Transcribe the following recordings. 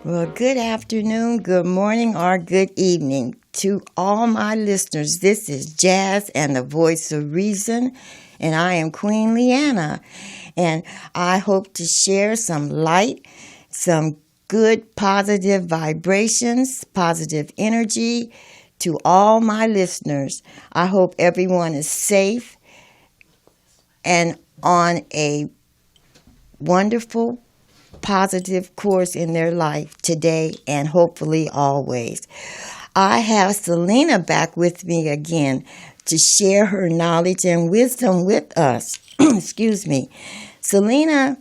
Well, good afternoon, good morning, or good evening to all my listeners. This is Jazz and the Voice of Reason, and I am Queen Leanna. And I hope to share some light, some good positive vibrations, positive energy to all my listeners. I hope everyone is safe and on a wonderful positive course in their life today and hopefully always. I have Selina back with me again to share her knowledge and wisdom with us. Excuse me. Selina,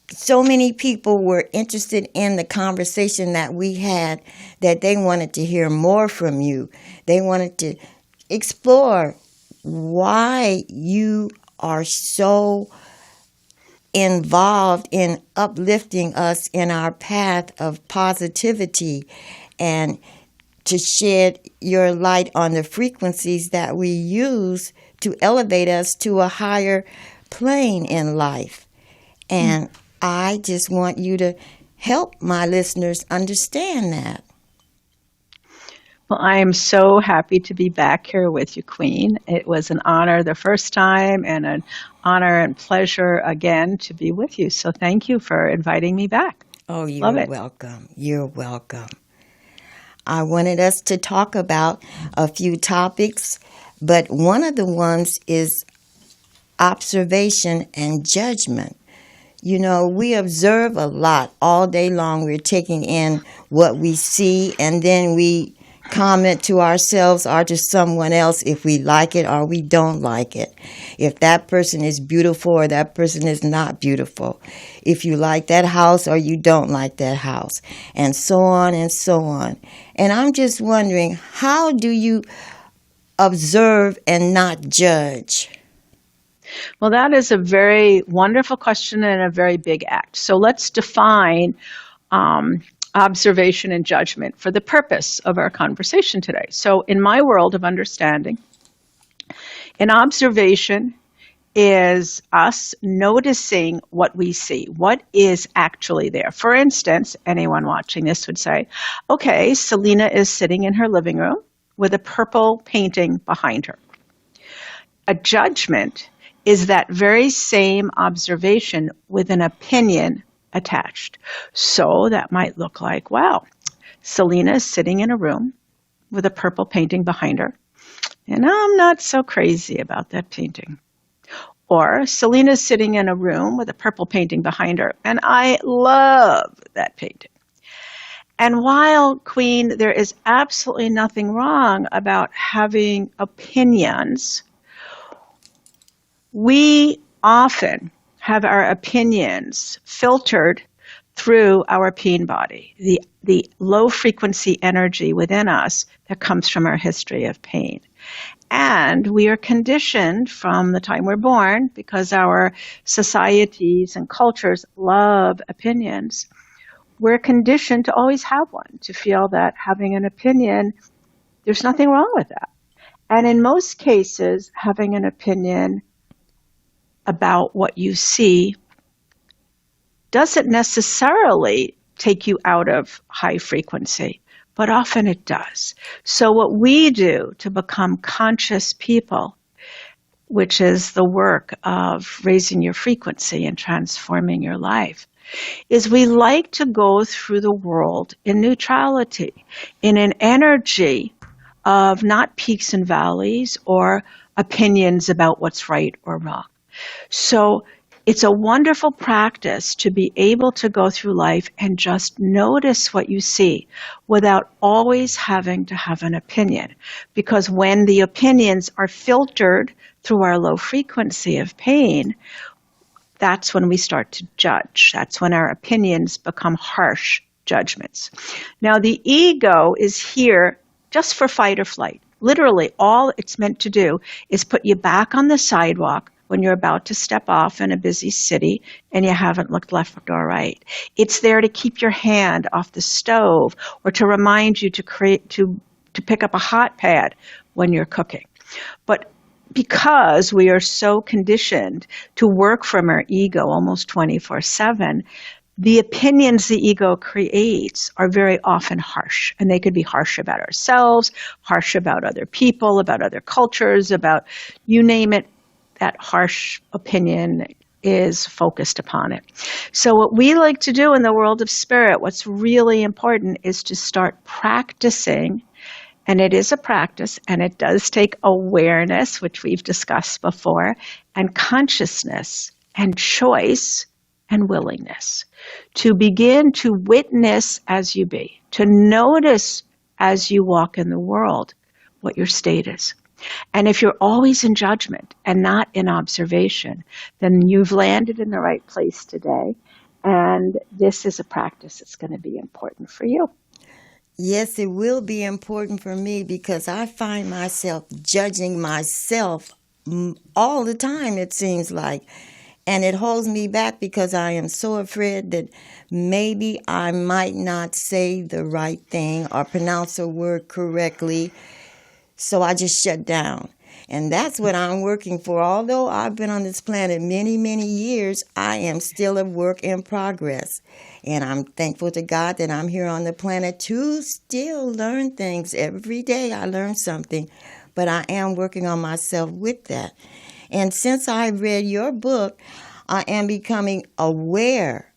so many people were interested in the conversation that we had that they wanted to hear more from you. They wanted to explore why you are so involved in uplifting us in our path of positivity and to shed your light on the frequencies that we use to elevate us to a higher plane in life. And I just want you to help my listeners understand that. Well, I am so happy to be back here with you, Queen. It was an honor the first time and an honor and pleasure again to be with you. So thank you for inviting me back. Oh, Love you're it. welcome. You're welcome. I wanted us to talk about a few topics, but one of the ones is observation and judgment. You know, we observe a lot all day long. We're taking in what we see, and then we comment to ourselves or to someone else if we like it or we don't like it. If that person is beautiful or that person is not beautiful. If you like that house or you don't like that house. And so on and so on. And I'm just wondering, how do you observe and not judge? Well, that is a very wonderful question and a very big act. So let's define observation and judgment for the purpose of our conversation today. So in my world of understanding, an observation is us noticing what we see, what is actually there. For instance, anyone watching this would say, okay, Selina is sitting in her living room with a purple painting behind her. A judgment is that very same observation with an opinion attached. So that might look like, wow, Selina is sitting in a room with a purple painting behind her, and I'm not so crazy about that painting. Or Selina is sitting in a room with a purple painting behind her, and I love that painting. And while, Queen, there is absolutely nothing wrong about having opinions, we often have our opinions filtered through our pain body, the low frequency energy within us that comes from our history of pain. And we are conditioned from the time we're born, because our societies and cultures love opinions. We're conditioned to always have one, to feel that having an opinion, there's nothing wrong with that. And in most cases, having an opinion about what you see doesn't necessarily take you out of high frequency, but often it does. So what we do to become conscious people, which is the work of raising your frequency and transforming your life, is we like to go through the world in neutrality, in an energy of not peaks and valleys or opinions about what's right or wrong. So it's a wonderful practice to be able to go through life and just notice what you see without always having to have an opinion. Because when the opinions are filtered through our low frequency of pain, that's when we start to judge. That's when our opinions become harsh judgments. Now, the ego is here just for fight or flight. Literally, all it's meant to do is put you back on the sidewalk when you're about to step off in a busy city and you haven't looked left or right. It's there to keep your hand off the stove or to remind you to pick up a hot pad when you're cooking. But because we are so conditioned to work from our ego almost 24/7, the opinions the ego creates are very often harsh, and they could be harsh about ourselves, harsh about other people, about other cultures, about you name it. That harsh opinion is focused upon it. So what we like to do in the world of spirit, what's really important is to start practicing, and it is a practice, and it does take awareness, which we've discussed before, and consciousness and choice and willingness to begin to witness as you be, to notice as you walk in the world what your state is. And if you're always in judgment and not in observation, then you've landed in the right place today. And this is a practice that's going to be important for you. Yes, it will be important for me because I find myself judging myself all the time, it seems like. And it holds me back because I am so afraid that maybe I might not say the right thing or pronounce a word correctly. So I just shut down. And that's what I'm working for. Although I've been on this planet many, many years, I am still a work in progress. And I'm thankful to God that I'm here on the planet to still learn things. Every day I learn something. But I am working on myself with that. And since I read your book, I am becoming aware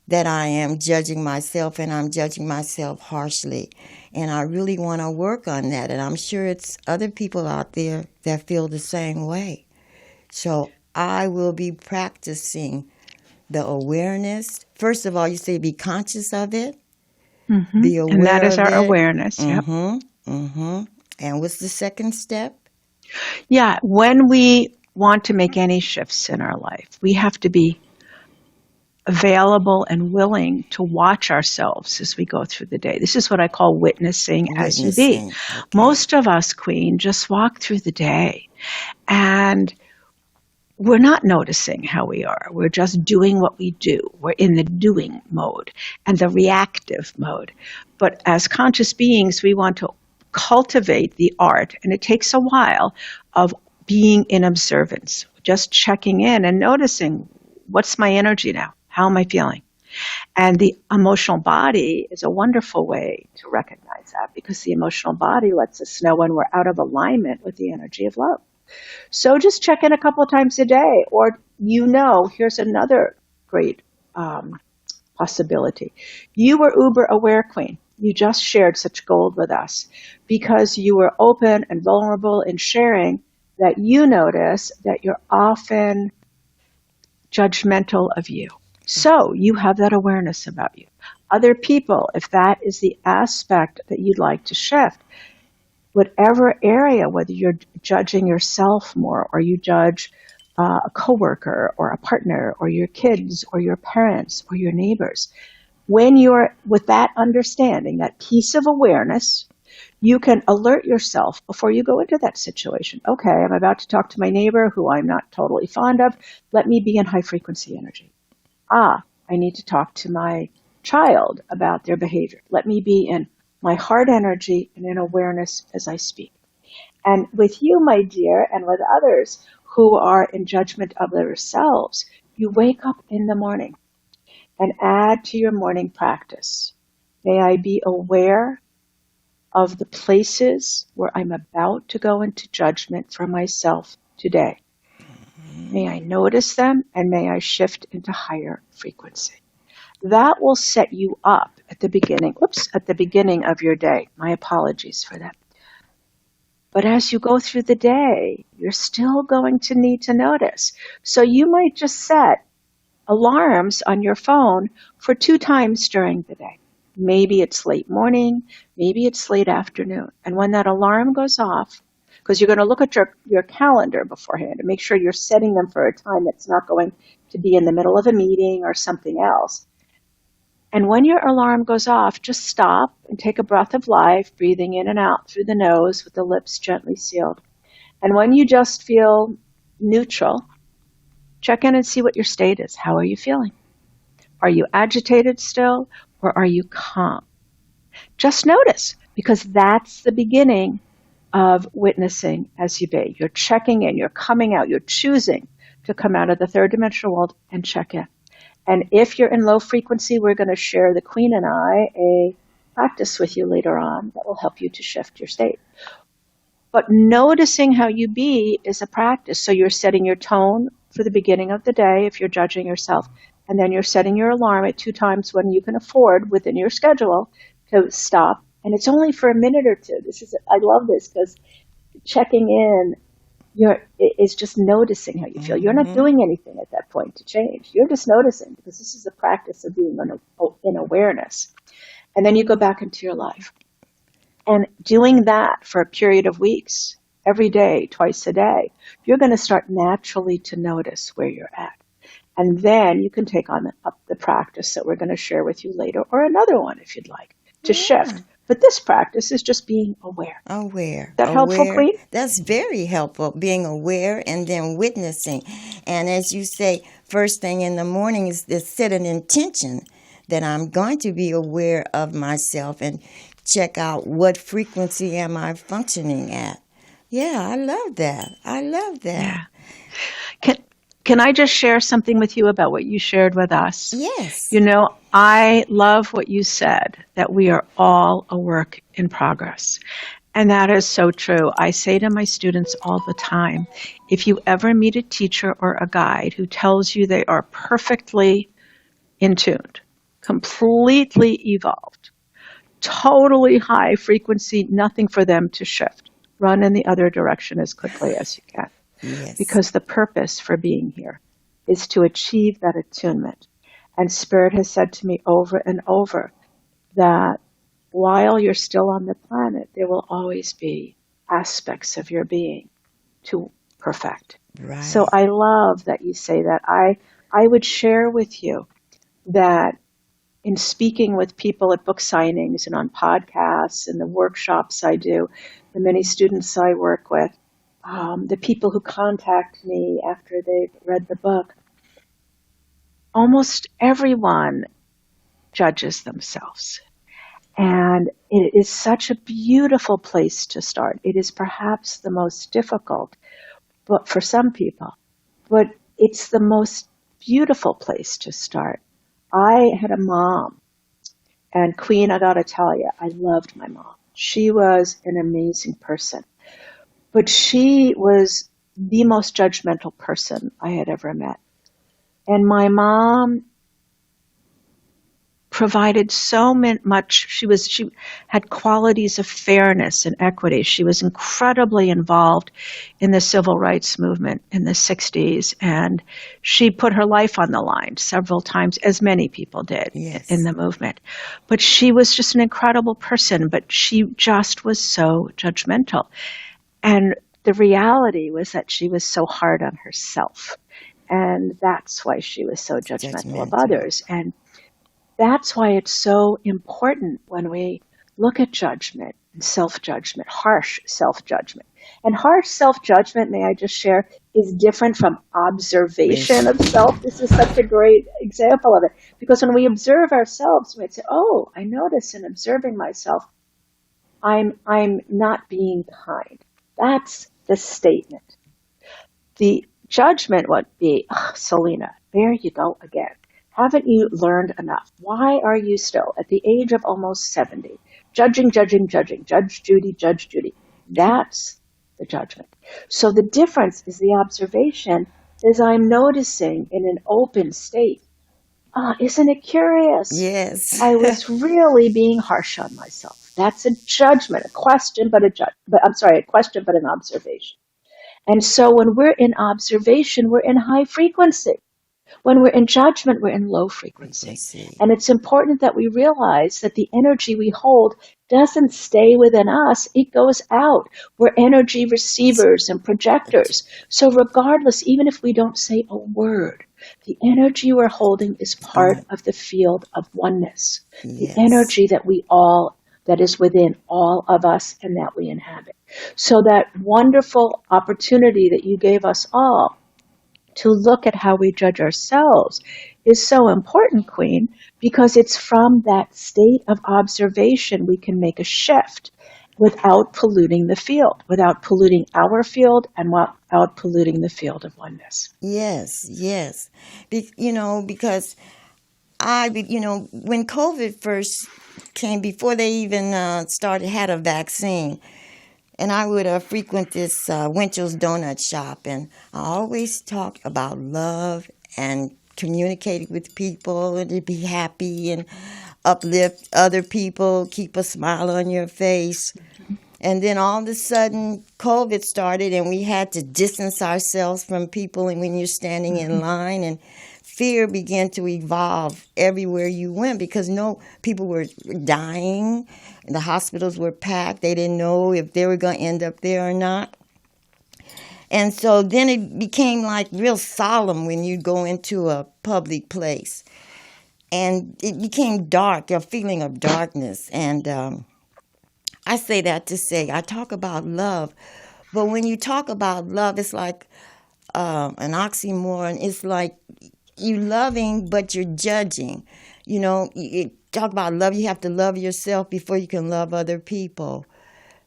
that I am judging myself, and I'm judging myself harshly. And I really want to work on that. And I'm sure it's other people out there that feel the same way. So I will be practicing the awareness. First of all, you say be conscious of it. Mm-hmm. Be aware and that is of our it. awareness. Mm-hmm. Yep. Mm-hmm. And what's the second step? Yeah, when we want to make any shifts in our life, we have to be available and willing to watch ourselves as we go through the day. This is what I call witnessing as you be. Witnessing. Okay. Most of us, Queen, just walk through the day and we're not noticing how we are. We're just doing what we do. We're in the doing mode and the reactive mode. But as conscious beings, we want to cultivate the art, and it takes a while, of being in observance, just checking in and noticing, what's my energy now? How am I feeling? And the emotional body is a wonderful way to recognize that, because the emotional body lets us know when we're out of alignment with the energy of love. So just check in a couple of times a day, or here's another great possibility. You were uber aware, Queen. You just shared such gold with us because you were open and vulnerable in sharing that you notice that you're often judgmental of you. So you have that awareness about you. Other people, if that is the aspect that you'd like to shift, whatever area, whether you're judging yourself more or you judge a coworker or a partner or your kids or your parents or your neighbors, when you're with that understanding, that piece of awareness, you can alert yourself before you go into that situation. Okay, I'm about to talk to my neighbor who I'm not totally fond of. Let me be in high frequency energy. I need to talk to my child about their behavior. Let me be in my heart energy and in awareness as I speak. And with you, my dear, and with others who are in judgment of themselves, you wake up in the morning and add to your morning practice. May I be aware of the places where I'm about to go into judgment for myself today. May I notice them, and may I shift into higher frequency. That will set you up at the beginning of your day. My apologies for that. But as you go through the day, you're still going to need to notice. So you might just set alarms on your phone for 2 times during the day. Maybe it's late morning, maybe it's late afternoon. And when that alarm goes off, because you're going to look at your calendar beforehand and make sure you're setting them for a time that's not going to be in the middle of a meeting or something else. And when your alarm goes off, just stop and take a breath of life, breathing in and out through the nose with the lips gently sealed. And when you just feel neutral, check in and see what your state is. How are you feeling? Are you agitated still, or are you calm? Just notice, because that's the beginning of witnessing as you be. You're checking in, you're coming out, you're choosing to come out of the third dimensional world and check in. And if you're in low frequency, we're going to share, the Queen and I, a practice with you later on that will help you to shift your state. But noticing how you be is a practice. So you're setting your tone for the beginning of the day if you're judging yourself. And then you're setting your alarm at 2 times when you can afford within your schedule to stop. And it's only for a minute or two. I love this because checking in is just noticing how you feel. You're not doing anything at that point to change. You're just noticing, because this is a practice of being in awareness. And then you go back into your life. And doing that for a period of weeks, every day, twice a day, you're going to start naturally to notice where you're at. And then you can take on up the practice that we're going to share with you later, or another one if you'd like, to shift. But this practice is just being aware. Aware. Is that helpful, Queen? That's very helpful, being aware and then witnessing. And as you say, first thing in the morning is to set an intention that I'm going to be aware of myself and check out what frequency am I functioning at. Yeah, I love that. Yeah. Can I just share something with you about what you shared with us? Yes. You know, I love what you said, that we are all a work in progress. And that is so true. I say to my students all the time, if you ever meet a teacher or a guide who tells you they are perfectly in tuned, completely evolved, totally high frequency, nothing for them to shift, run in the other direction as quickly as you can. Yes. Because the purpose for being here is to achieve that attunement. And Spirit has said to me over and over that while you're still on the planet, there will always be aspects of your being to perfect. Right. So I love that you say that. I would share with you that in speaking with people at book signings and on podcasts and the workshops I do, the many students I work with, the people who contact me after they've read the book, almost everyone judges themselves. And it is such a beautiful place to start. It is perhaps the most difficult, but for some people, but it's the most beautiful place to start. I had a mom, and Queen, I gotta tell you, I loved my mom. She was an amazing person. But she was the most judgmental person I had ever met. And my mom provided so much. She had qualities of fairness and equity. She was incredibly involved in the civil rights movement in the 60s. And she put her life on the line several times, as many people did in the movement. But she was just an incredible person. But she just was so judgmental. And the reality was that she was so hard on herself. And that's why she was so judgmental of others. And that's why it's so important when we look at judgment and self-judgment, harsh self-judgment. And harsh self-judgment, may I just share, is different from observation of self. This is such a great example of it. Because when we observe ourselves, we might say, oh, I notice in observing myself, I'm not being kind. That's the statement. The judgment would be, oh, Selina, there you go again. Haven't you learned enough? Why are you still, at the age of almost 70, judging, Judge Judy? That's the judgment. So the difference is the observation is I'm noticing in an open state. Isn't it curious? Yes. I was really being harsh on myself. That's a judgment, a question, but an observation. And so when we're in observation, we're in high frequency. When we're in judgment, we're in low frequency. And it's important that we realize that the energy we hold doesn't stay within us. It goes out. We're energy receivers and projectors. So regardless, even if we don't say a word, the energy we're holding is part of the field of oneness. The energy that is within all of us and that we inhabit. So that wonderful opportunity that you gave us all to look at how we judge ourselves is so important, Queen, because it's from that state of observation we can make a shift. without polluting the field, without polluting our field and without polluting the field of oneness. Yes, yes. Because when COVID first came, before they even had a vaccine, and I would frequent this Winchell's Donut Shop, and I always talked about love and communicating with people and to be happy and uplift other people, keep a smile on your face. And then all of a sudden, COVID started, and we had to distance ourselves from people. And when you're standing in line, and fear began to evolve everywhere you went because people were dying. The hospitals were packed. They didn't know if they were going to end up there or not. And so then it became like real solemn when you go into a public place. And it became dark, a feeling of darkness. And I say that to say, I talk about love, but when you talk about love, it's like an oxymoron. It's like you loving, but you're judging. You talk about love, you have to love yourself before you can love other people.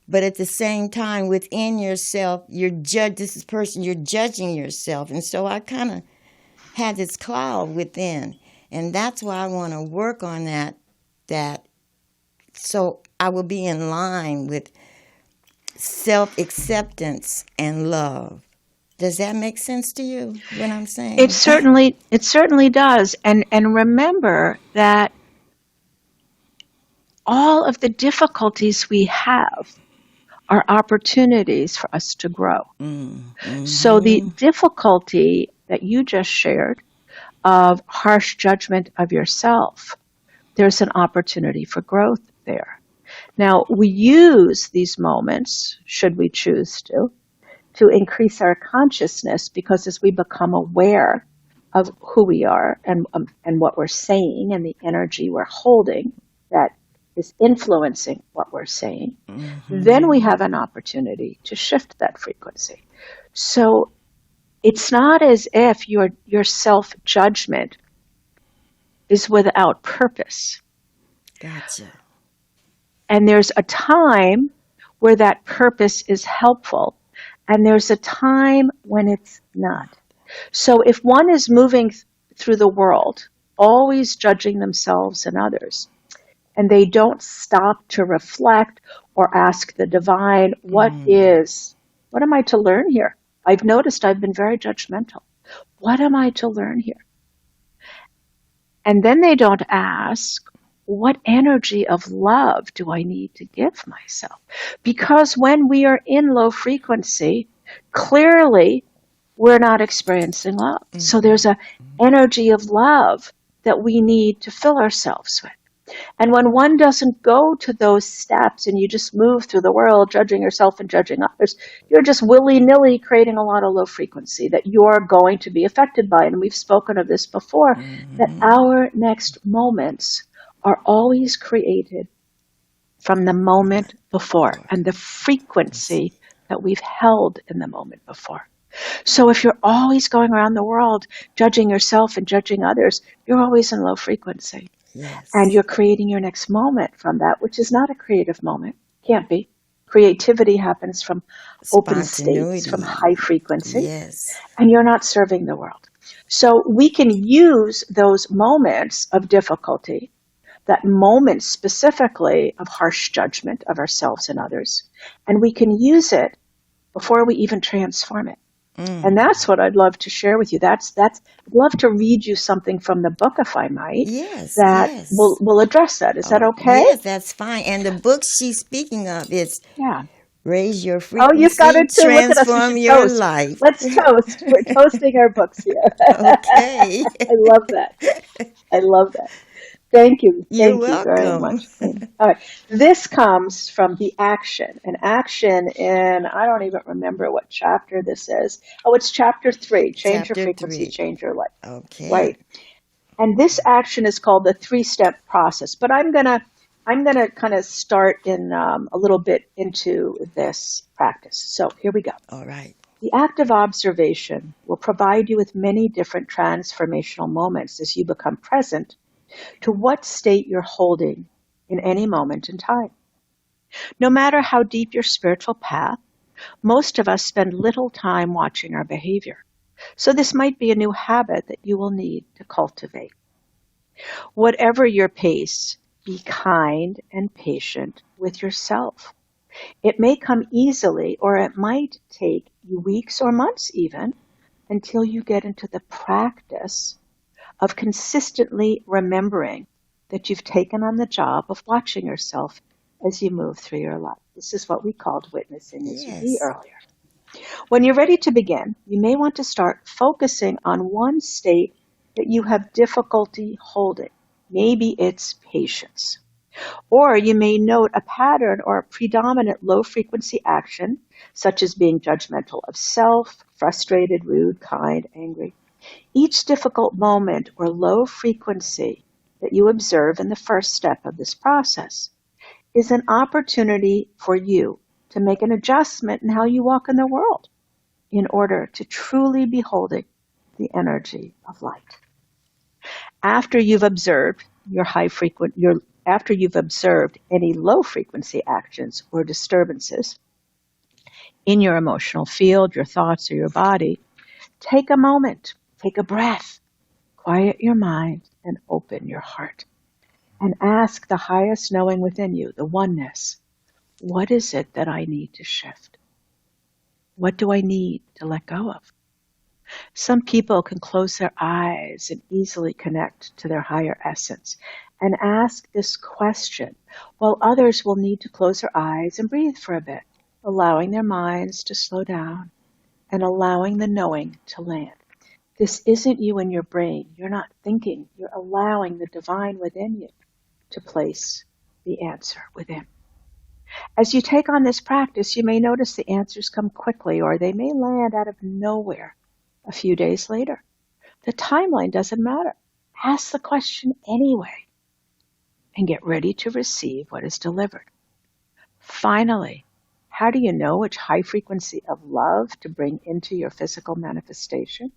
But at the same time, within yourself, you're judging yourself. And so I kind of had this cloud within. And that's why I want to work on that so I will be in line with self-acceptance and love. Does that make sense to you, what I'm saying? It certainly does. And remember that all of the difficulties we have are opportunities for us to grow. Mm-hmm. So the difficulty that you just shared of harsh judgment of yourself, there's an opportunity for growth there. Now, we use these moments, should we choose to increase our consciousness, because as we become aware of who we are and what we're saying and the energy we're holding that is influencing what we're saying, then we have an opportunity to shift that frequency. So it's not as if your self-judgment is without purpose. Gotcha. And there's a time where that purpose is helpful, and there's a time when it's not. So if one is moving through the world, always judging themselves and others, and they don't stop to reflect or ask the divine, what am I to learn here? I've noticed I've been very judgmental. What am I to learn here? And then they don't ask, what energy of love do I need to give myself? Because when we are in low frequency, clearly we're not experiencing love. Mm-hmm. So there's an energy of love that we need to fill ourselves with. And when one doesn't go to those steps and you just move through the world judging yourself and judging others, you're just willy-nilly creating a lot of low frequency that you're going to be affected by. And we've spoken of this before, that our next moments are always created from the moment before and the frequency that we've held in the moment before. So if you're always going around the world judging yourself and judging others, you're always in low frequency. Yes. And you're creating your next moment from that, which is not a creative moment. Can't be. Creativity happens from open states, from high frequency. Yes. And you're not serving the world. So we can use those moments of difficulty, that moment specifically of harsh judgment of ourselves and others, and we can use it before we even transform it. And that's what I'd love to share with you. I'd love to read you something from the book, if I might. Yes. That will address that. Is that okay? Yes, that's fine. And the book she's speaking of is Raise Your Frequency, you've got it too. Transform Your Life. Let's toast. We're toasting our books here. Okay. I love that. I love that. Thank you. You're Thank welcome. you very much. All right. This comes from the action. An action in, I don't even remember what chapter this is. Oh, it's chapter 3. Change your frequency, change your life. Okay. Right. And this action is called the 3-step process. But I'm gonna kind of start in a little bit into this practice. So here we go. All right. The act of observation will provide you with many different transformational moments as you become present to what state you're holding in any moment in time. No matter how deep your spiritual path, most of us spend little time watching our behavior. So this might be a new habit that you will need to cultivate. Whatever your pace, be kind and patient with yourself. It may come easily, or it might take you weeks or months even, until you get into the practice of consistently remembering that you've taken on the job of watching yourself as you move through your life. This is what we called witnessing as you be Yes. earlier. When you're ready to begin, you may want to start focusing on one state that you have difficulty holding. Maybe it's patience. Or you may note a pattern or a predominant low frequency action, such as being judgmental of self, frustrated, rude, kind, angry. Each difficult moment or low frequency that you observe in the first step of this process is an opportunity for you to make an adjustment in how you walk in the world in order to truly be holding the energy of light. After you've observed after you've observed any low frequency actions or disturbances in your emotional field, your thoughts, or your body, take a moment, take a breath, quiet your mind, and open your heart. And ask the highest knowing within you, the oneness, what is it that I need to shift? What do I need to let go of? Some people can close their eyes and easily connect to their higher essence and ask this question, while others will need to close their eyes and breathe for a bit, allowing their minds to slow down and allowing the knowing to land. This isn't you in your brain. You're not thinking. You're allowing the divine within you to place the answer within. As you take on this practice, you may notice the answers come quickly, or they may land out of nowhere a few days later. The timeline doesn't matter. Ask the question anyway and get ready to receive what is delivered. Finally, how do you know which high frequency of love to bring into your physical manifestation?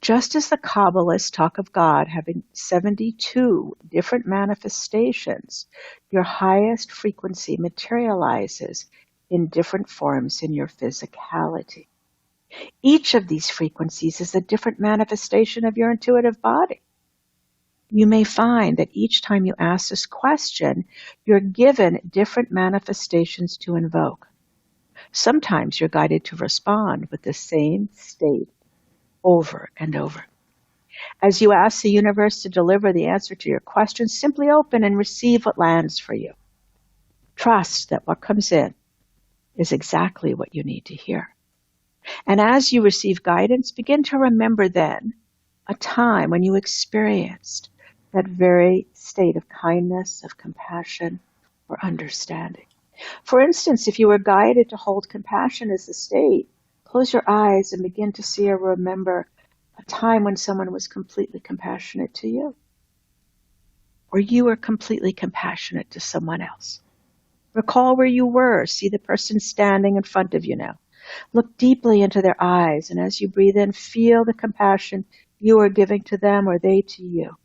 Just as the Kabbalists talk of God having 72 different manifestations, your highest frequency materializes in different forms in your physicality. Each of these frequencies is a different manifestation of your intuitive body. You may find that each time you ask this question, you're given different manifestations to invoke. Sometimes you're guided to respond with the same state over and over. As you ask the universe to deliver the answer to your question, simply open and receive what lands for you. Trust that what comes in is exactly what you need to hear. And as you receive guidance, begin to remember then a time when you experienced that very state of kindness, of compassion, or understanding. For instance, if you were guided to hold compassion as a state, close your eyes and begin to see or remember a time when someone was completely compassionate to you, or you were completely compassionate to someone else. Recall where you were. See the person standing in front of you now. Look deeply into their eyes, and as you breathe in, feel the compassion you are giving to them or they to you.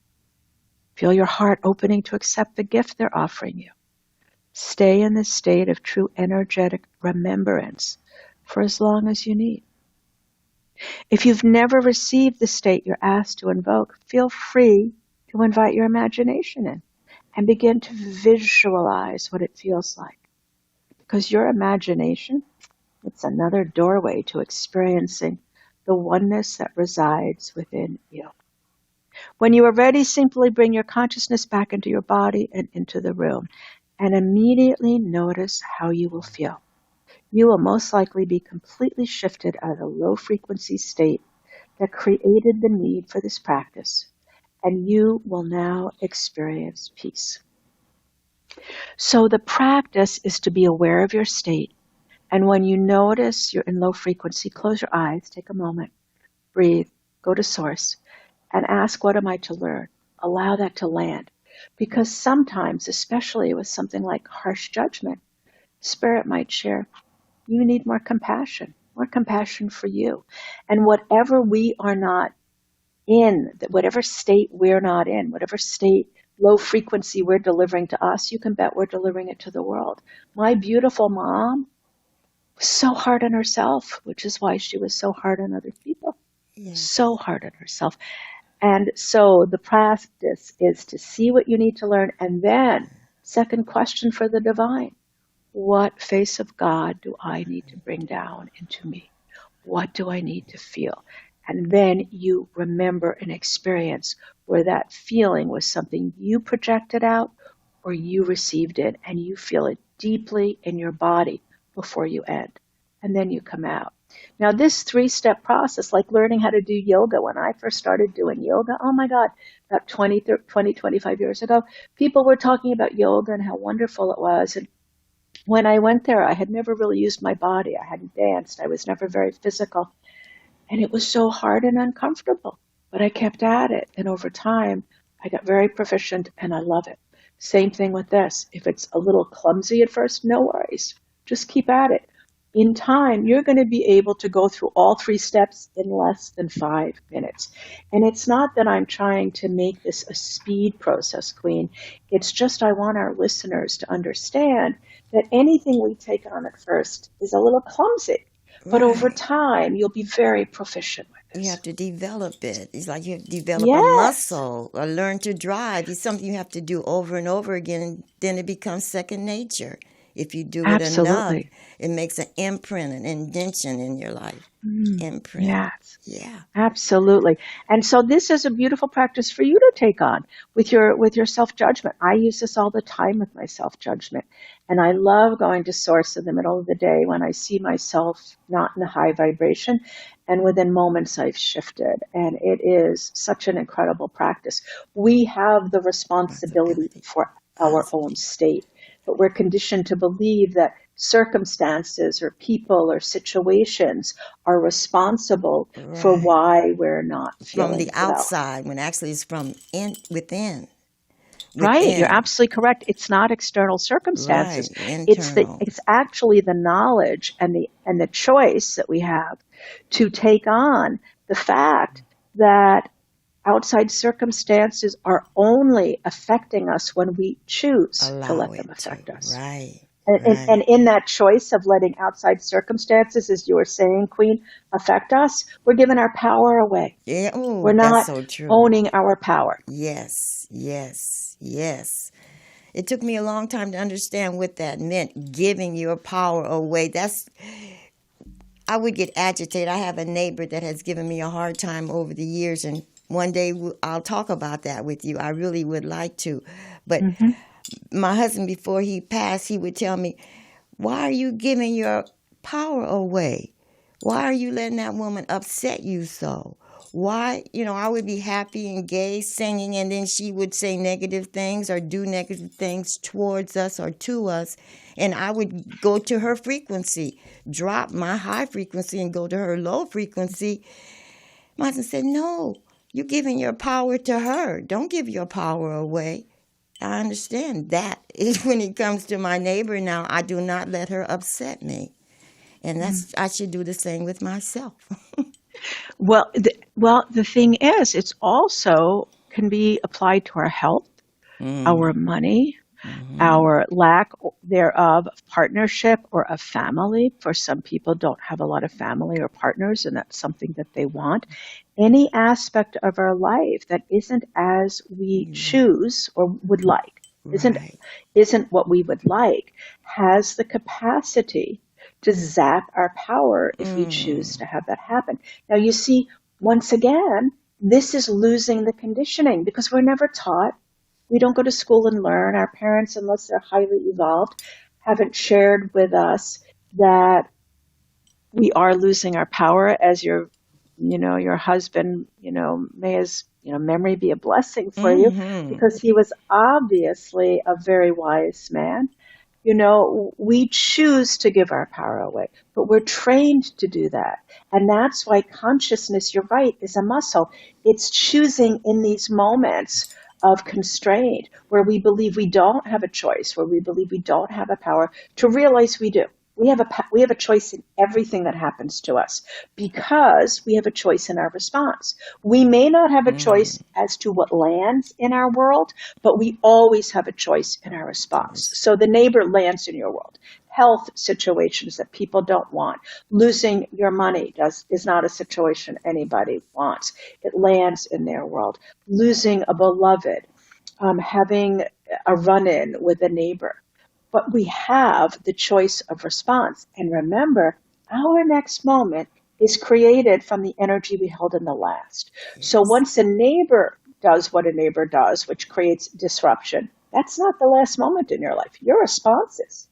Feel your heart opening to accept the gift they're offering you. Stay in this state of true energetic remembrance for as long as you need. If you've never received the state you're asked to invoke, feel free to invite your imagination in and begin to visualize what it feels like. Because your imagination, it's another doorway to experiencing the oneness that resides within you. When you are ready, simply bring your consciousness back into your body and into the room, and immediately notice how you will feel. You will most likely be completely shifted out of the low frequency state that created the need for this practice, and you will now experience peace. So the practice is to be aware of your state, and when you notice you're in low frequency, close your eyes, take a moment, breathe, go to source, and ask, what am I to learn? Allow that to land. Because sometimes, especially with something like harsh judgment, Spirit might share, you need more compassion for you. And whatever we are not in, whatever state we're not in, whatever state low frequency we're delivering to us, you can bet we're delivering it to the world. My beautiful mom was so hard on herself, which is why she was so hard on other people. Yes. So hard on herself. And so the practice is to see what you need to learn. And then, second question for the divine: what face of God do I need to bring down into me? What do I need to feel? And then you remember an experience where that feeling was something you projected out or you received it, and you feel it deeply in your body before you end. And then you come out. Now, this 3-step process, like learning how to do yoga, when I first started doing yoga, oh my God, about 25 years ago, people were talking about yoga and how wonderful it was. And when I went there, I had never really used my body. I hadn't danced. I was never very physical. And it was so hard and uncomfortable. But I kept at it. And over time, I got very proficient and I love it. Same thing with this. If it's a little clumsy at first, no worries. Just keep at it. In time, you're going to be able to go through all 3 steps in less than 5 minutes. And it's not that I'm trying to make this a speed process, Queen. It's just I want our listeners to understand that anything we take on at first is a little clumsy. But over Right. time, you'll be very proficient with You this. have to develop it. It's like you develop a Yes, muscle or learn to drive. It's something you have to do over and over again, and then it becomes second nature. If you do it enough, absolutely. it makes an imprint, an indention in your life. Imprint. Yes. Yeah. Absolutely. And so this is a beautiful practice for you to take on with your self-judgment. I use this all the time with my self-judgment. And I love going to source in the middle of the day when I see myself not in a high vibration. And within moments I've shifted. And it is such an incredible practice. We have the responsibility Responsibility. for our own Positive. state, but we're conditioned to believe that circumstances or people or situations are responsible for Right. why we're not From feeling the well. outside, when actually it's from within. Right, you're Within. absolutely correct. It's not external Right. circumstances. Internal. It's actually the knowledge and the choice that we have to take on the fact that outside circumstances are only affecting us when we choose to Allow let them it to. affect us. Right. And Right. in that choice of letting outside circumstances, as you were saying, Queen, affect us, we're giving our power away. Yeah. Oh, We're that's not so true. owning our power. Yes. Yes. Yes. It took me a long time to understand what that meant, giving your power away. I would get agitated. I have a neighbor that has given me a hard time over the years, and one day I'll talk about that with you. I really would like to. But Hmm. my husband, before he passed, he would tell me, "Why are you giving your power away? Why are you letting that woman upset you so?" Why, I would be happy and gay singing, and then she would say negative things or do negative things towards us or to us. And I would go to her frequency, drop my high frequency and go to her low frequency. My husband said, "No, you're giving your power to her. Don't give your power away." I understand that is when it comes to my neighbor now, I do not let her upset me. And I should do the same with myself. Well, the thing is, it's also can be applied to our health, our Mm, money, hmm. our lack thereof of partnership or of family. For some people don't have a lot of family or partners, and that's something that they want. Any aspect of our life that isn't as we Yeah, choose or would like, isn't right. isn't what we would like, has the capacity to zap our power if we choose Mm, to have that happen. Now you see, once again, this is losing the conditioning because we're never taught. We don't go to school and learn. Our parents, unless they're highly evolved, haven't shared with us that we are losing our power. As your husband, may his, memory be a blessing for you, mm-hmm. because he was obviously a very wise man. We choose to give our power away, but we're trained to do that. And that's why consciousness, you're right, is a muscle. It's choosing in these moments of constraint where we believe we don't have a choice, where we believe we don't have a power, to realize we do. We have a choice in everything that happens to us because we have a choice in our response. We may not have a choice as to what lands in our world, but we always have a choice in our response. So the neighbor lands in your world. Health situations that people don't want. Losing your money is not a situation anybody wants. It lands in their world. Losing a beloved, having a run-in with a neighbor. But we have the choice of response. And remember, our next moment is created from the energy we held in the last. So once a neighbor does what a neighbor does, which creates disruption, that's not the last moment in your life. Your response is.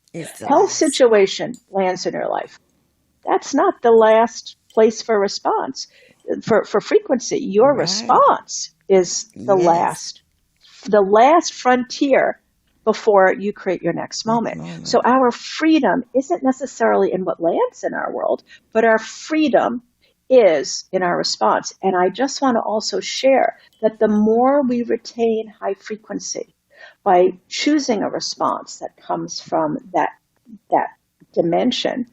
Health situation lands in your life. That's not the last place for response, for frequency. Your response is the last frontier before you create your next moment. So our freedom isn't necessarily in what lands in our world, but our freedom is in our response. And I just want to also share that the more we retain high frequency by choosing a response that comes from that dimension,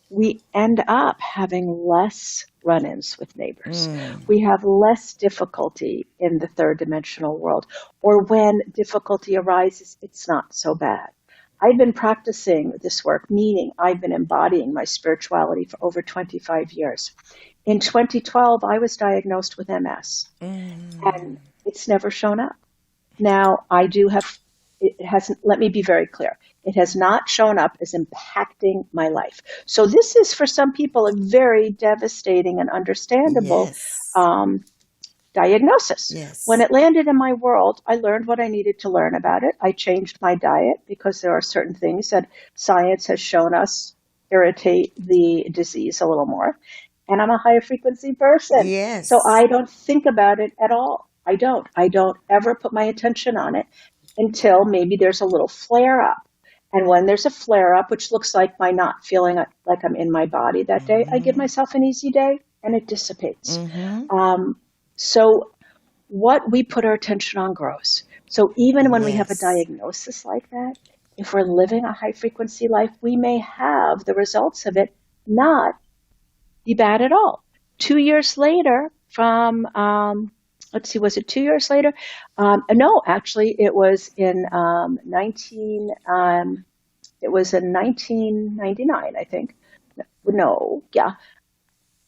we end up having less run-ins with neighbors. We have less difficulty in the third dimensional world, or when difficulty arises, it's not so bad. I've been practicing this work, meaning I've been embodying my spirituality for over 25 years. In 2012, I was diagnosed with MS, and it's never shown up. Now, let me be very clear. It has not shown up as impacting my life. So this is, for some people, a very devastating and understandable diagnosis. When it landed in my world, I learned what I needed to learn about it. I changed my diet because there are certain things that science has shown us irritate the disease a little more. And I'm a high frequency person. So I don't think about it at all. I don't ever put my attention on it until maybe there's a little flare up. And when there's a flare up, which looks like my not feeling like I'm in my body that day, I give myself an easy day and it dissipates. So what we put our attention on grows. So even when we have a diagnosis like that, if we're living a high frequency life, we may have the results of it not be bad at all. 2 years later from, was it 2 years later? No, actually, it was in 1999, I think.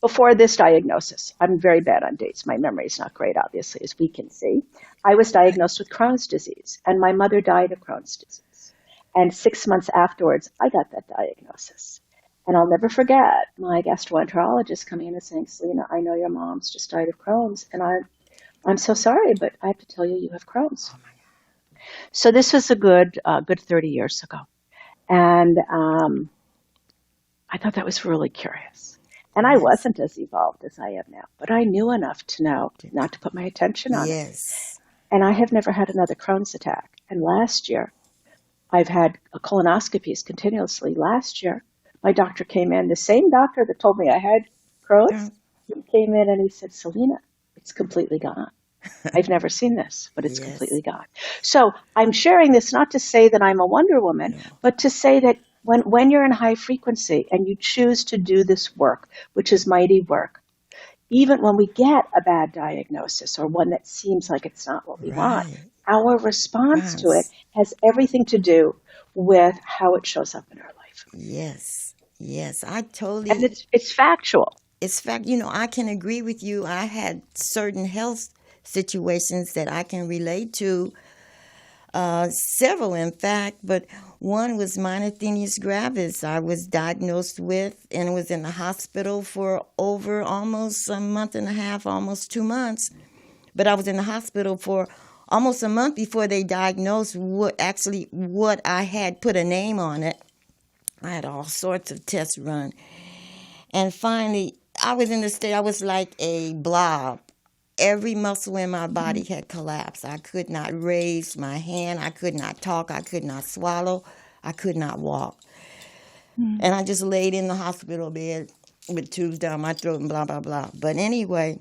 Before this diagnosis. I'm very bad on dates. My memory is not great, obviously, as we can see. I was diagnosed with Crohn's disease, and my mother died of Crohn's disease. And 6 months afterwards, I got that diagnosis. And I'll never forget my gastroenterologist coming in and saying, Selina, I know your mom's just died of Crohn's, and I'm so sorry, but I have to tell you, you have Crohn's. So this was a good 30 years ago. And I thought that was really curious. And I wasn't as evolved as I am now, but I knew enough to know not to put my attention on it. And I have never had another Crohn's attack. And last year, I've had colonoscopies continuously. Last year, my doctor came in, the same doctor that told me I had Crohn's, he came in and he said, Selina, it's completely gone. I've never seen this, but it's completely gone. So I'm sharing this not to say that I'm a Wonder Woman, but to say that when you're in high frequency and you choose to do this work, which is mighty work, even when we get a bad diagnosis or one that seems like it's not what we want, our response to it has everything to do with how it shows up in our life. I totally... And it's factual. It's fact. I can agree with you. I had certain health situations that I can relate to, several in fact, but one was myasthenia gravis. I was diagnosed with and was in the hospital for over almost a month and a half, almost 2 months. But I was in the hospital for almost a month before they diagnosed what I had, put a name on it. I had all sorts of tests run. And finally, I was in the state, I was like a blob. Every muscle in my body had collapsed. I could not raise my hand. I could not talk. I could not swallow. I could not walk. And I just laid in the hospital bed with tubes down my throat and blah, blah, blah. But anyway,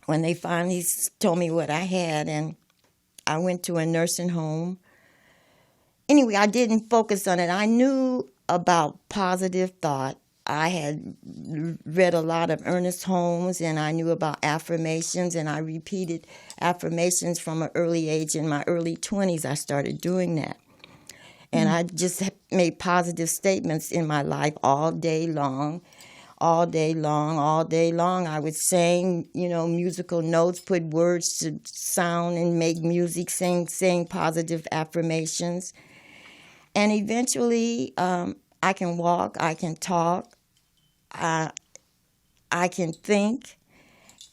when they finally told me what I had, and I went to a nursing home. Anyway, I didn't focus on it. I knew about positive thought. I had read a lot of Ernest Holmes, and I knew about affirmations, and I repeated affirmations from an early age. In my early 20s, I started doing that. And I just made positive statements in my life all day long. All day long, all day long. I would sing, musical notes, put words to sound and make music, sing positive affirmations. And eventually, I can walk, I can talk, I can think.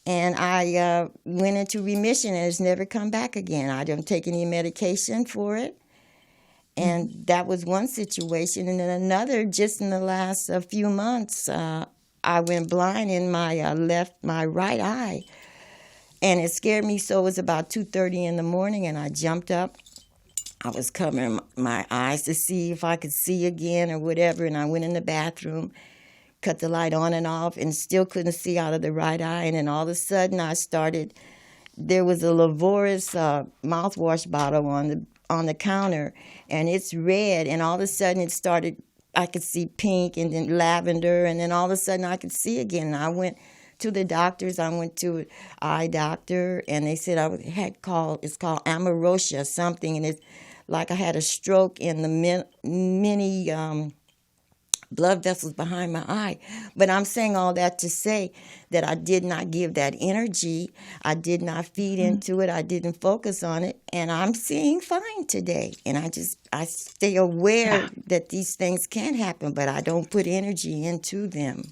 And I went into remission and it's never come back again. I don't take any medication for it. And that was one situation. And then another, just in the last few months, I went blind in my right eye. And it scared me so. It was about 2:30 in the morning, and I jumped up. I was covering my eyes to see if I could see again or whatever, and I went in the bathroom, cut the light on and off, and still couldn't see out of the right eye. And then all of a sudden, there was a Lavorus mouthwash bottle on the counter, and it's red, and all of a sudden I could see pink and then lavender, and then all of a sudden I could see again. And I went to the doctors. I went to an eye doctor, and they said it's called amaurosia something, and it's like I had a stroke in the many blood vessels behind my eye. But I'm saying all that to say that I did not give that energy. I did not feed into it. I didn't focus on it. And I'm seeing fine today. And I stay aware that these things can happen, but I don't put energy into them.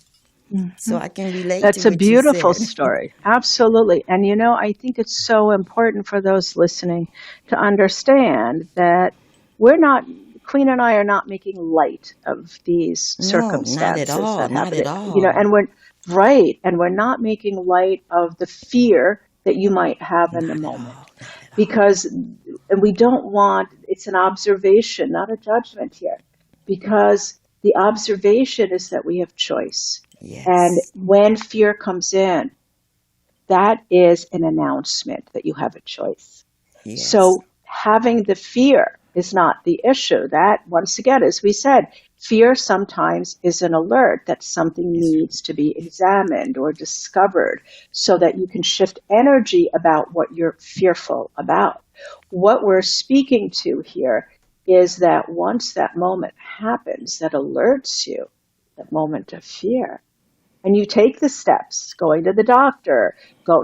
So I can relate That's to a what beautiful you said. story. Absolutely. And I think it's so important for those listening to understand that Queen and I are not making light of these No, not at circumstances all. that Not happen. at all. And we're not making light of the fear that you might have in the moment. And we don't want, it's an observation, not a judgment here, because the observation is that we have choice. Yes. And when fear comes in, that is an announcement that you have a choice. Yes. So having the fear is not the issue. That, once again, as we said, fear sometimes is an alert that something needs to be examined or discovered so that you can shift energy about what you're fearful about. What we're speaking to here is that once that moment happens, that alerts you, that moment of fear, and you take the steps, going to the doctor,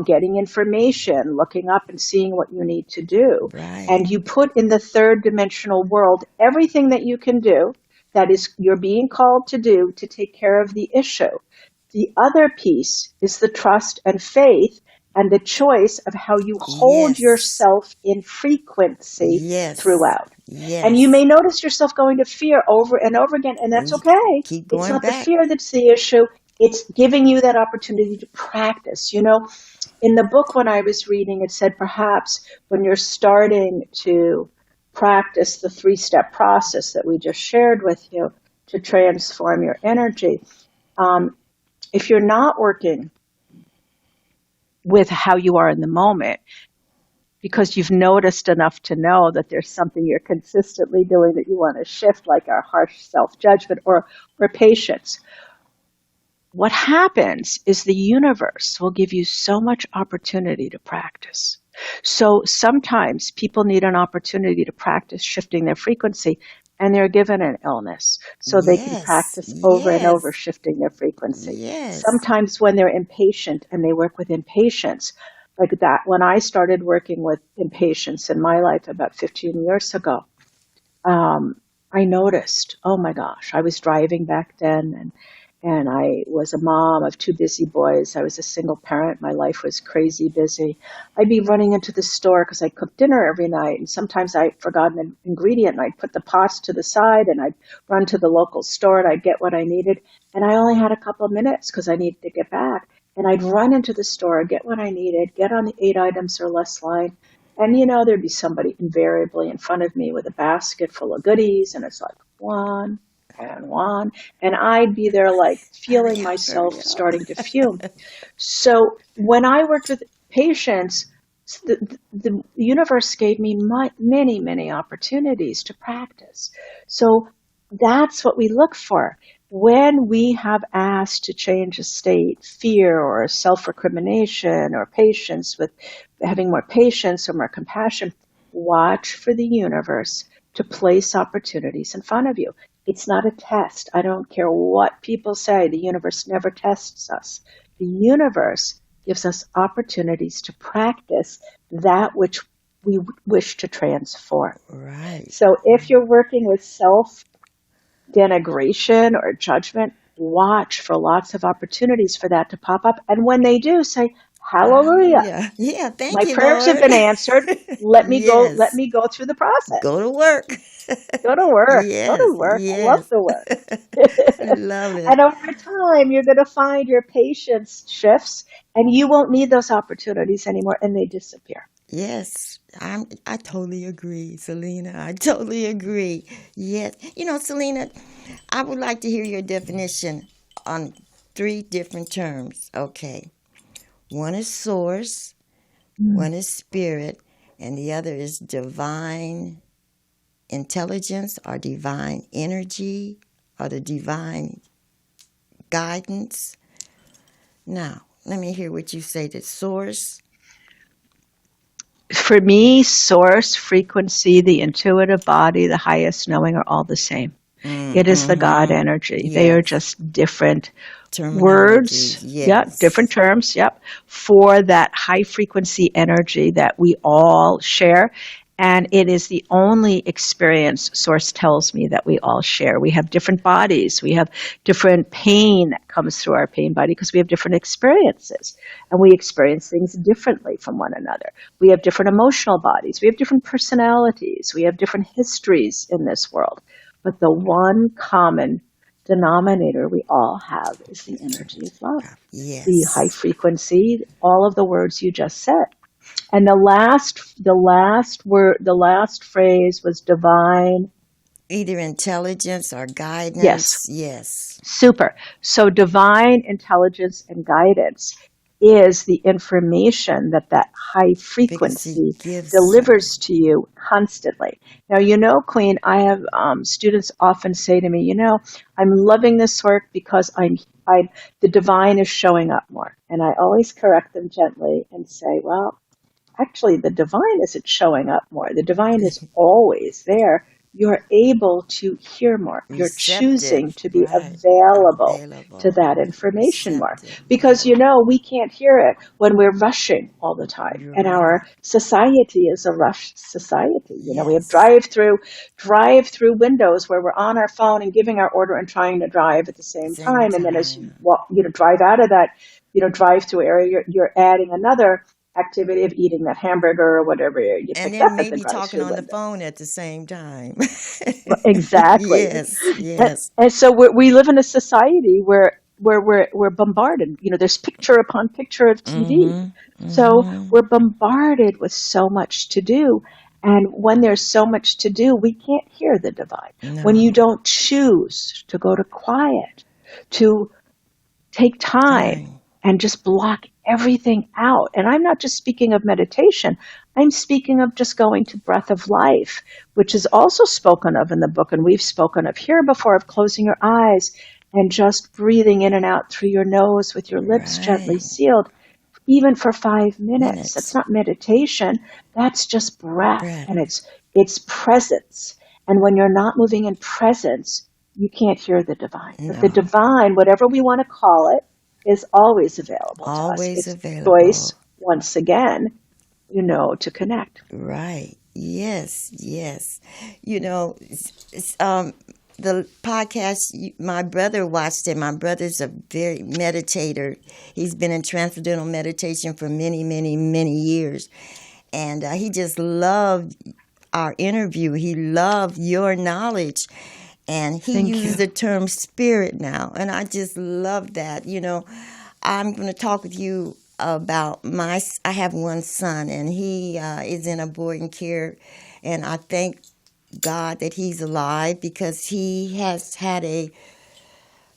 getting information, looking up and seeing what you need to do. Right. And you put in the third dimensional world everything that you can do, that is you're being called to do to take care of the issue. The other piece is the trust and faith and the choice of how you hold yourself in frequency throughout. Yes. And you may notice yourself going to fear over and over again, and that's okay. Keep going It's not back. the fear that's the issue. It's giving you that opportunity to practice. In the book when I was reading, it said perhaps when you're starting to practice the 3-step process that we just shared with you to transform your energy, if you're not working with how you are in the moment, because you've noticed enough to know that there's something you're consistently doing that you want to shift, like our harsh self-judgment or patience, what happens is the universe will give you so much opportunity to practice. So sometimes people need an opportunity to practice shifting their frequency, and they're given an illness so they can practice over and over shifting their frequency. Yes. Sometimes when they're impatient and they work with impatience, like that, when I started working with impatience in my life about 15 years ago, I noticed, oh my gosh, I was driving back then, and I was a mom of 2 busy boys. I was a single parent. My life was crazy busy. I'd be running into the store because I cooked dinner every night, and sometimes I forgot an ingredient, and I'd put the pots to the side, and I'd run to the local store, and I'd get what I needed. And I only had a couple of minutes because I needed to get back. And I'd run into the store, get what I needed, get on the 8 items or less line, and there'd be somebody invariably in front of me with a basket full of goodies, and it's like one, and I'd be there like feeling myself starting to fume. So when I worked with patients, the universe gave me many, many opportunities to practice. So that's what we look for. When we have asked to change a state, fear or self-recrimination or patience with having more patience or more compassion, watch for the universe to place opportunities in front of you. It's not a test. I don't care what people say. The universe never tests us. The universe gives us opportunities to practice that which we wish to transform. Right. So if you're working with self denigration or judgment, watch for lots of opportunities for that to pop up. And when they do, say, hallelujah. Hallelujah. Yeah, thank My you, prayers have Lord. been answered. Let Yes. me go through the process. Go to work. Go to work. Go to Yes, work. I love yes. the work. Love it. And over time, you're going to find your patience shifts and you won't need those opportunities anymore and they disappear. Yes, I totally agree, Selena. I totally agree. Yes. Selena, I would like to hear your definition on three different terms. Okay. One is source, one is spirit, and the other is divine intelligence or divine energy or the divine guidance. Now, let me hear what you say. The source. For me, source, frequency, the intuitive body, the highest knowing are all the same. It is the God Mm-hmm. energy. They are Yes. just different Terminologies. words, different Yes. terms, for that high frequency energy that we all share. And it is the only experience Source tells me that we all share. We have different bodies. We have different pain that comes through our pain body because we have different experiences. And we experience things differently from one another. We have different emotional bodies. We have different personalities. We have different histories in this world. But the one common denominator we all have is the energy of love, the high Yes. frequency, all of the words you just said. And the last phrase was divine. Either intelligence or Yes, guidance. Yes. super. So divine intelligence and guidance is the information that that high Frequency frequency gives. delivers to you constantly. Now, Queen, I have students often say to me, I'm loving this work because the divine is showing up more. And I always correct them gently and say, well, actually, the divine isn't showing up more. The divine is always there. You're able to hear more. You're choosing Receptive. to be Right. available to Available. that information more. Receptive. Because, we can't hear it when we're rushing all the time. You're And right. our society is a rush society. We have Yes. drive-through windows where we're on our phone and giving our order and trying to drive at the same Same time. And then as time. drive out of that, drive-through area, you're adding another activity of eating that hamburger or whatever you And picked then up at the maybe talking drive-through on the window. phone at the same time. Exactly. Yes. And, Yes. and so we live in a society where we're bombarded. There's picture upon picture of TV. Mm-hmm. So Mm-hmm. we're bombarded with so much to do. And when there's so much to do, we can't hear the divine. When you No. don't choose to go to quiet, to take time Time. and just block everything out. And I'm not just speaking of meditation. I'm speaking of just going to breath of life, which is also spoken of in the book. And we've spoken of here before, of closing your eyes and just breathing in and out through your nose with your lips gently Right. sealed, even for 5 minutes. That's Minutes. not meditation. That's just breath. Breath. And it's presence. And when you're not moving in presence, you can't hear the divine. But the No. divine, whatever we want to call it, is always available to us. Always It's choice, available. once again, to connect. Right. Yes. Yes. You know, the podcast, my brother watched it. My brother's a very meditator. He's been in transcendental meditation for many, many, many years. And he just loved our interview. He loved your knowledge. And he Thank uses you. the term spirit now. And I just love that. I'm going to talk with you about I have one son, and he is in a boarding care. And I thank God that he's alive because he has had a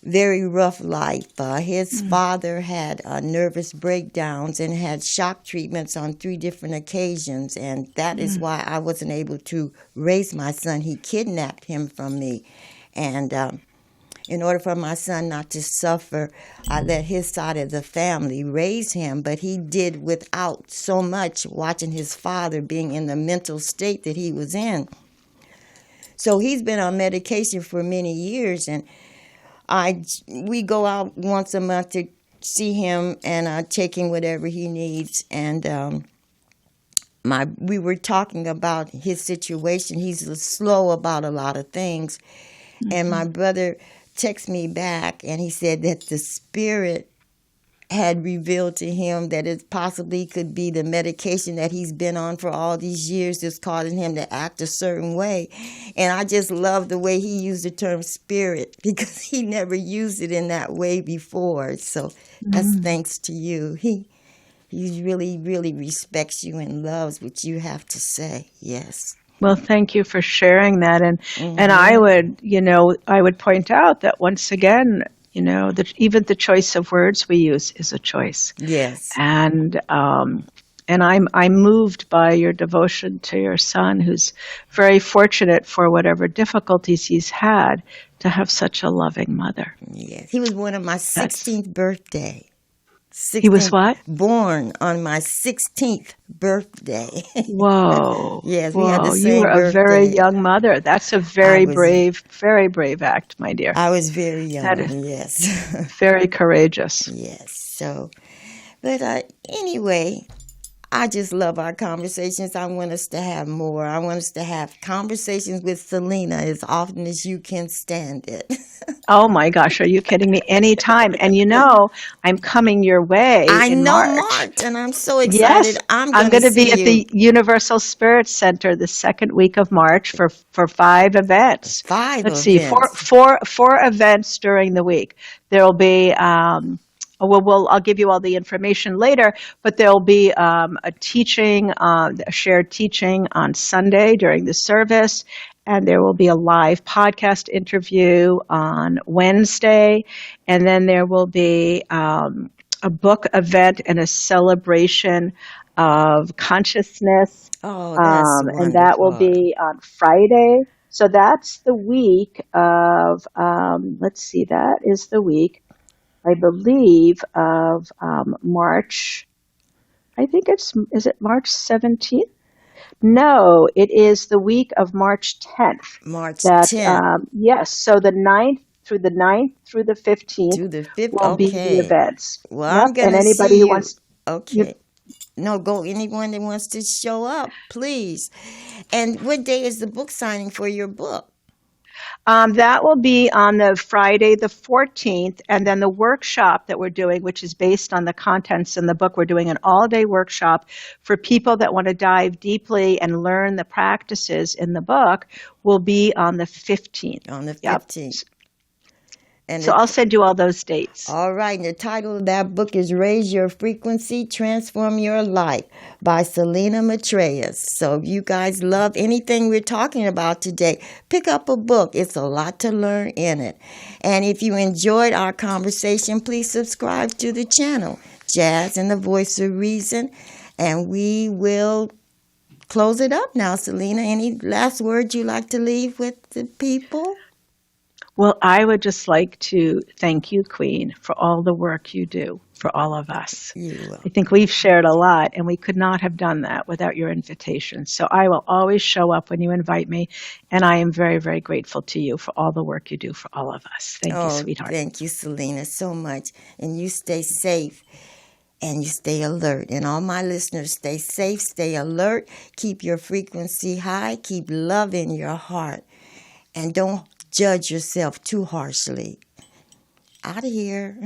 very rough life. His father had nervous breakdowns and had shock treatments on 3 different occasions, and that is why I wasn't able to raise my son. He kidnapped him from me, And in order for my son not to suffer, I let his side of the family raise him, but he did without so much watching his father being in the mental state that he was in. So he's been on medication for many years, and we go out once a month to see him, and take him whatever he needs. And we were talking about his situation. He's slow about a lot of things, and my brother texted me back, and he said that the spirit had revealed to him that it possibly could be the medication that he's been on for all these years that's causing him to act a certain way. And I just love the way he used the term spirit, because he never used it in that way before. So that's thanks to you. He really, really respects you and loves what you have to say. Yes. Well, thank you for sharing that. And I would point out that once again, that even the choice of words we use is a choice. Yes. And I'm moved by your devotion to your son, who's very fortunate for whatever difficulties he's had to have such a loving mother. Yes. He was born on my 16th birthday. He was what? Born on my 16th birthday. Whoa. Yes, Whoa. we had the same You were birthday. a very young mother. That's a very brave act, my dear. I was very young, That is yes. very courageous. Yes, so, but anyway, I just love our conversations. I want us to have more. I want us to have conversations with Selina as often as you can stand it. Oh my gosh, are you kidding me? Anytime. And I'm coming your way in March. And I'm so excited. Yes, I'm I'm going to be at you. the Universal Spirit Center the second week of March for 5 events. Let's see, four events during the week. There will be I'll give you all the information later, but there'll be a teaching, a shared teaching on Sunday during the service, and there will be a live podcast interview on Wednesday, and then there will be a book event and a celebration of consciousness. Oh, that's wonderful. And that will be on Friday. So that's the week of, that is the week, I believe, of March. I think is it March 17th? No, it is the week of March 10th. March 10th. Yes, so the 9th through the 15th will be the events. Well, I'm going to see anybody you. Who wants, okay. Anyone that wants to show up, please. And what day is the book signing for your book? That will be on the Friday the 14th, and then the workshop that we're doing, which is based on the contents in the book, we're doing an all-day workshop for people that want to dive deeply and learn the practices in the book, will be on the 15th. On the 15th. Yep. And so I'll send you all those dates. All right. And the title of that book is Raise Your Frequency, Transform Your Life by Selina Maitreya. So if you guys love anything we're talking about today, pick up a book. It's a lot to learn in it. And if you enjoyed our conversation, please subscribe to the channel, Jazz and the Voice of Reason. And we will close it up now, Selina. Any last words you'd like to leave with the people? Well, I would just like to thank you, Queen, for all the work you do for all of us. I think we've shared a lot, and we could not have done that without your invitation. So I will always show up when you invite me, and I am very, very grateful to you for all the work you do for all of us. Thank you, sweetheart. Thank you, Selina, so much. And you stay safe, and you stay alert. And all my listeners, stay safe, stay alert, keep your frequency high, keep love in your heart, and don't judge yourself too harshly. Out of here.